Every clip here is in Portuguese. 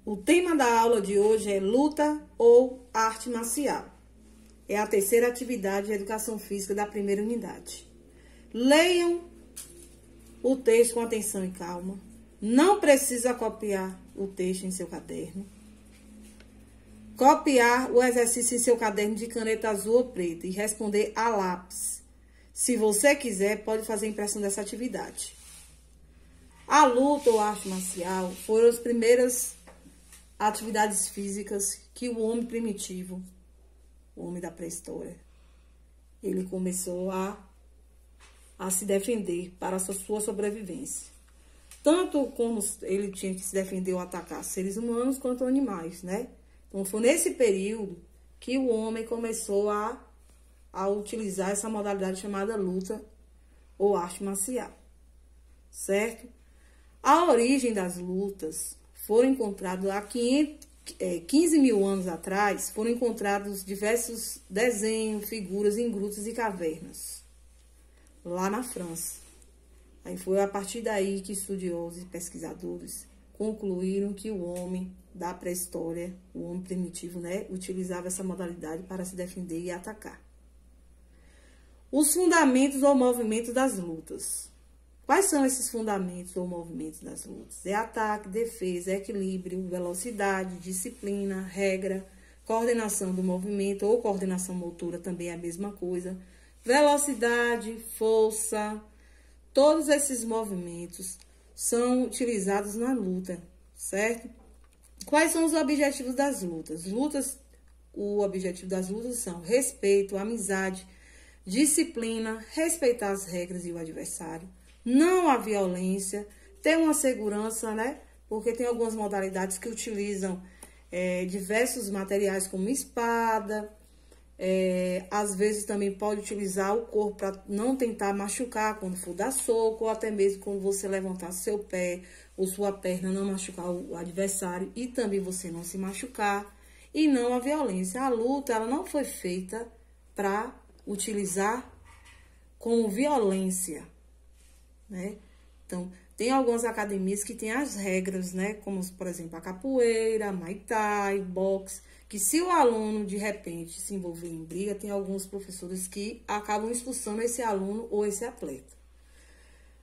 O tema da aula de hoje é luta ou arte marcial. É a terceira atividade de educação física da primeira unidade. Leiam o texto com atenção e calma. Não precisa copiar o texto em seu caderno. Copiar o exercício em seu caderno de caneta azul ou preta e responder a lápis. Se você quiser, pode fazer impressão dessa atividade. A luta ou arte marcial foram as primeiras atividades físicas que o homem primitivo, o homem da pré-história, ele começou a se defender para a sua sobrevivência. Tanto como ele tinha que se defender ou atacar seres humanos quanto animais, né? Então, foi nesse período que o homem começou a utilizar essa modalidade chamada luta ou arte marcial, certo? A origem das lutas foram encontrados há 15 mil anos atrás, foram encontrados diversos desenhos, figuras em grutas e cavernas, lá na França. Aí foi a partir daí que estudiosos e pesquisadores concluíram que o homem da pré-história, o homem primitivo, né, utilizava essa modalidade para se defender e atacar. Os fundamentos ou movimentos das lutas. Quais são esses fundamentos ou movimentos das lutas? É ataque, defesa, equilíbrio, velocidade, disciplina, regra, coordenação do movimento ou coordenação motora, também é a mesma coisa. Velocidade, força, todos esses movimentos são utilizados na luta, certo? Quais são os objetivos das lutas? O objetivo das lutas são respeito, amizade, disciplina, respeitar as regras e o adversário, não a violência, ter uma segurança, né? Porque tem algumas modalidades que utilizam diversos materiais como espada, às vezes também pode utilizar o corpo para não tentar machucar quando for dar soco, ou até mesmo quando você levantar seu pé ou sua perna, não machucar o adversário e também você não se machucar. E não a violência. A luta, ela não foi feita para utilizar como violência, né? Então, tem algumas academias que têm as regras, né? Como, por exemplo, a capoeira, Muay Thai, boxe, que se o aluno, de repente, se envolver em briga, tem alguns professores que acabam expulsando esse aluno ou esse atleta.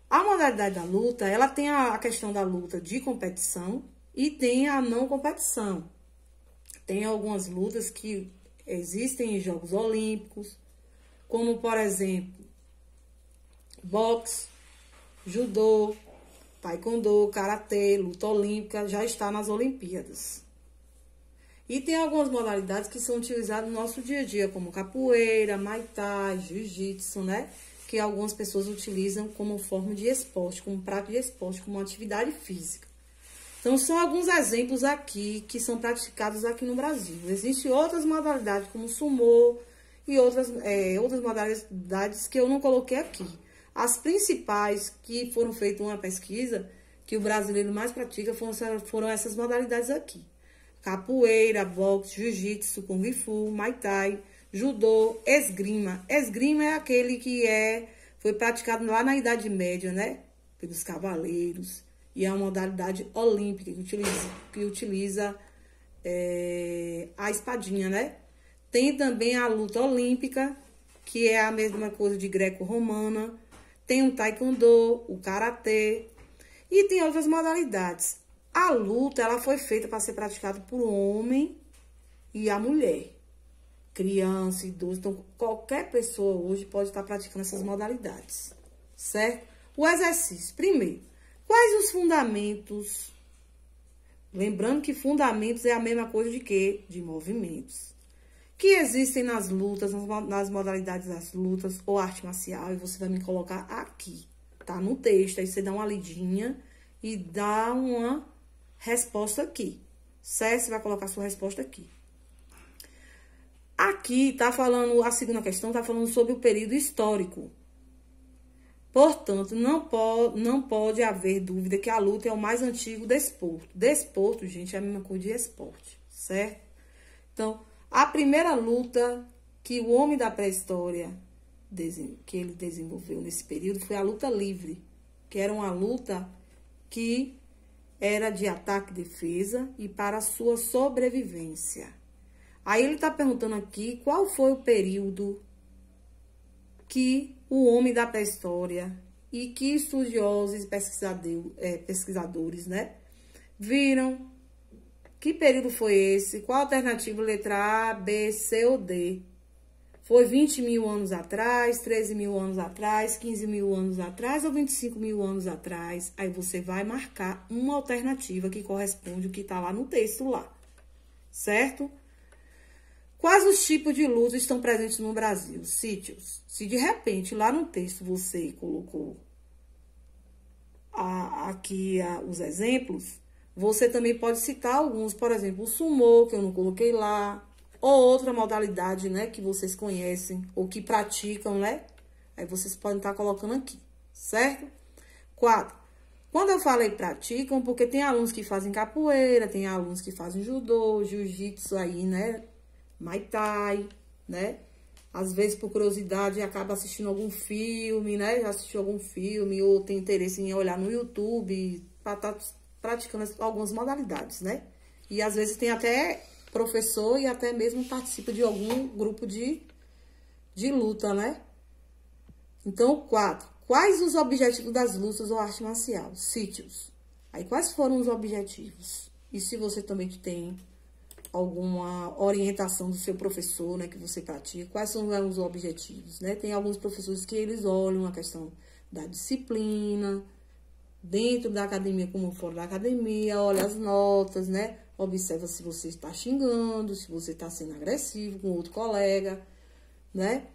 A modalidade da luta, ela tem a questão da luta de competição e tem a não competição. Tem algumas lutas que existem em Jogos Olímpicos, como, por exemplo, boxe, judô, taekwondo, karatê, luta olímpica, já está nas Olimpíadas. E tem algumas modalidades que são utilizadas no nosso dia a dia, como capoeira, Muay Thai, jiu-jitsu, né? Que algumas pessoas utilizam como forma de esporte, como prato de esporte, como atividade física. Então, são alguns exemplos aqui que são praticados aqui no Brasil. Existem outras modalidades, como sumô e outras modalidades que eu não coloquei aqui. As principais que foram feitas uma pesquisa, que o brasileiro mais pratica, foram essas modalidades aqui. Capoeira, boxe, jiu-jitsu, kung fu, Muay Thai, judô, esgrima. Esgrima é aquele que foi praticado lá na Idade Média, né? Pelos cavaleiros. E é uma modalidade olímpica que utiliza a espadinha, né? Tem também a luta olímpica, que é a mesma coisa de greco-romana. Tem o taekwondo, o karatê e tem outras modalidades. A luta, ela foi feita para ser praticada por homem e a mulher. Criança, idoso, então qualquer pessoa hoje pode estar praticando essas modalidades, certo? O exercício, primeiro, quais os fundamentos? Lembrando que fundamentos é a mesma coisa de quê? De movimentos. Que existem nas lutas, nas modalidades das lutas ou arte marcial, e você vai me colocar aqui, tá? No texto, aí você dá uma lidinha e dá uma resposta aqui, certo? Você vai colocar a sua resposta aqui. Aqui tá falando, a segunda questão tá falando sobre o período histórico. Portanto, não pode haver dúvida que a luta é o mais antigo desporto. Desporto, gente, é a mesma coisa de esporte, certo? Então, a primeira luta que o homem da pré-história que ele desenvolveu nesse período foi a luta livre, que era uma luta que era de ataque e defesa e para sua sobrevivência. Aí ele está perguntando aqui qual foi o período que o homem da pré-história e que estudiosos e pesquisadores, né, viram. Que período foi esse? Qual a alternativa? Letra A, B, C ou D? Foi 20 mil anos atrás, 13 mil anos atrás, 15 mil anos atrás ou 25 mil anos atrás? Aí você vai marcar uma alternativa que corresponde ao que está lá no texto lá, certo? Quais os tipos de lutas estão presentes no Brasil? Sítios. Se de repente lá no texto você colocou aqui os exemplos, você também pode citar alguns, por exemplo, o sumô, que eu não coloquei lá, ou outra modalidade, né, que vocês conhecem, ou que praticam, né? Aí vocês podem estar colocando aqui, certo? 4. Quando eu falei praticam, porque tem alunos que fazem capoeira, tem alunos que fazem judô, jiu-jitsu aí, né? Muay Thai, né? Às vezes, por curiosidade, acaba assistindo algum filme, né? Já assistiu algum filme, ou tem interesse em olhar no YouTube, para estar praticando algumas modalidades, né? E às vezes tem até professor e até mesmo participa de algum grupo de luta, né? Então, 4. Quais os objetivos das lutas ou arte marcial? Sítios. Aí, quais foram os objetivos? E se você também tem alguma orientação do seu professor, né, que você pratica, quais são os objetivos, né? Tem alguns professores que eles olham a questão da disciplina, dentro da academia como fora da academia, olha as notas, né? Observa se você está xingando, se você está sendo agressivo com outro colega, né?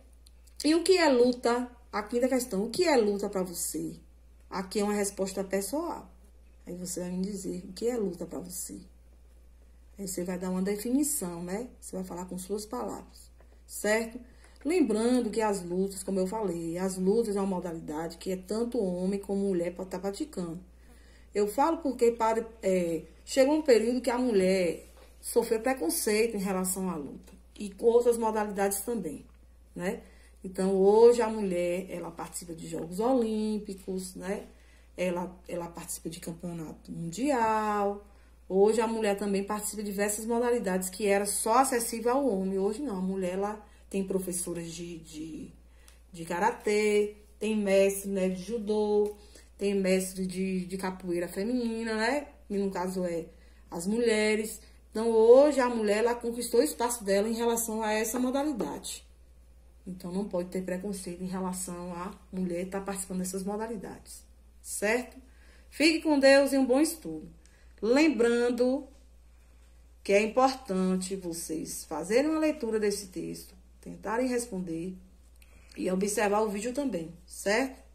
E o que é luta? A quinta questão, o que é luta para você? Aqui é uma resposta pessoal. Aí você vai me dizer o que é luta para você. Aí você vai dar uma definição, né? Você vai falar com suas palavras, certo? Lembrando que as lutas, como eu falei, as lutas é uma modalidade que é tanto homem como mulher pode estar praticando. Eu falo porque chegou um período que a mulher sofreu preconceito em relação à luta. E com outras modalidades também, né? Então, hoje a mulher, ela participa de Jogos Olímpicos, né? Ela participa de campeonato mundial. Hoje a mulher também participa de diversas modalidades que era só acessível ao homem. Hoje não, a mulher, ela tem professoras de karatê, tem mestre, né, de judô, tem mestre de capoeira feminina, né? E no caso as mulheres. Então, hoje a mulher, ela conquistou o espaço dela em relação a essa modalidade. Então, não pode ter preconceito em relação a mulher estar participando dessas modalidades, certo? Fique com Deus e um bom estudo. Lembrando que é importante vocês fazerem uma leitura desse texto, tentarem responder e observar o vídeo também, certo?